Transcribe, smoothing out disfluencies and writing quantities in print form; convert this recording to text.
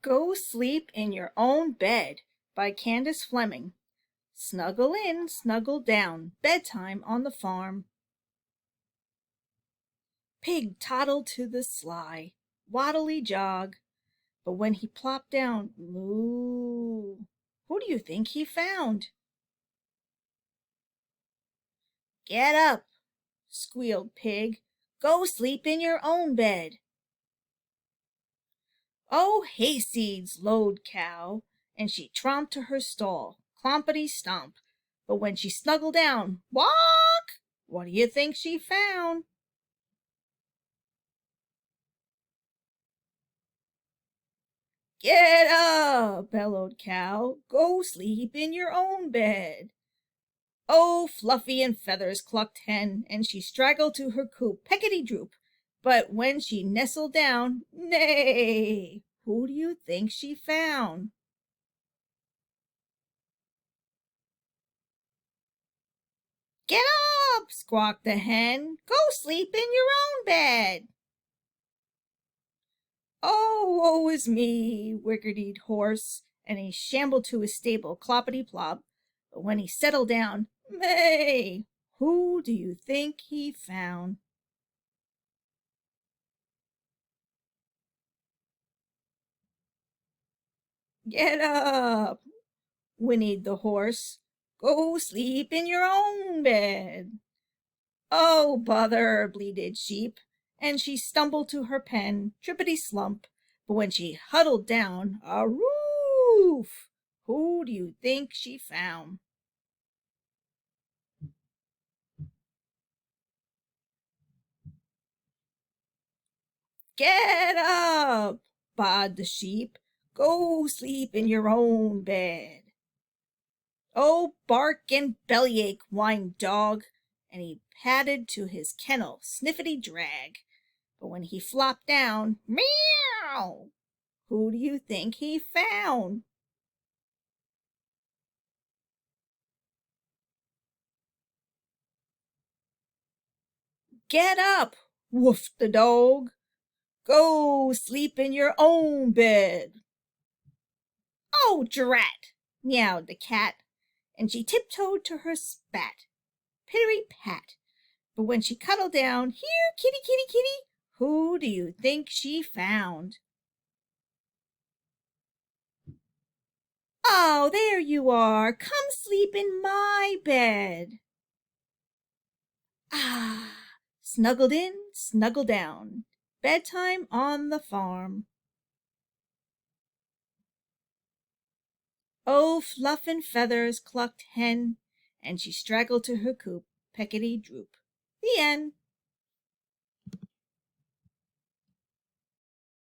Go Sleep in Your Own Bed by Candace Fleming. Snuggle in, snuggle down, bedtime on the farm. Pig toddled to the sly, waddly jog, but when he plopped down, moo, who do you think he found? Get up, squealed Pig, go sleep in your own bed. Oh, hayseeds, lowed Cow, and she tromped to her stall, clompity stomp. But when she snuggled down, walk! What do you think she found? Get up, bellowed Cow, go sleep in your own bed. Oh, Fluffy and Feathers, clucked Hen, and she straggled to her coop, peckety droop. But when she nestled down, nay, who do you think she found? Get up, squawked the Hen, go sleep in your own bed. Oh, woe is me, whickeried Horse, and he shambled to his stable, cloppity plop. But when he settled down, May, who do you think he found? Get up, whinnied the Horse, go sleep in your own bed. Oh, bother, bleated Sheep, and she stumbled to her pen, trippity slump. But when she huddled down, a roof, who do you think she found? Get up, bawed the Sheep, go sleep in your own bed. Oh, bark and bellyache, whined Dog, and he padded to his kennel, sniffity drag. But when he flopped down, meow, who do you think he found? Get up, woofed the Dog, go sleep in your own bed. Oh, drat, meowed the Cat, and she tiptoed to her spat, pittery pat. But when she cuddled down, here, kitty, kitty, kitty, who do you think she found? Oh, there you are, come sleep in my bed. Ah, snuggled in, snuggled down, bedtime on the farm. Oh, Fluff and Feathers, clucked Hen, and she straggled to her coop, peckety droop. The end.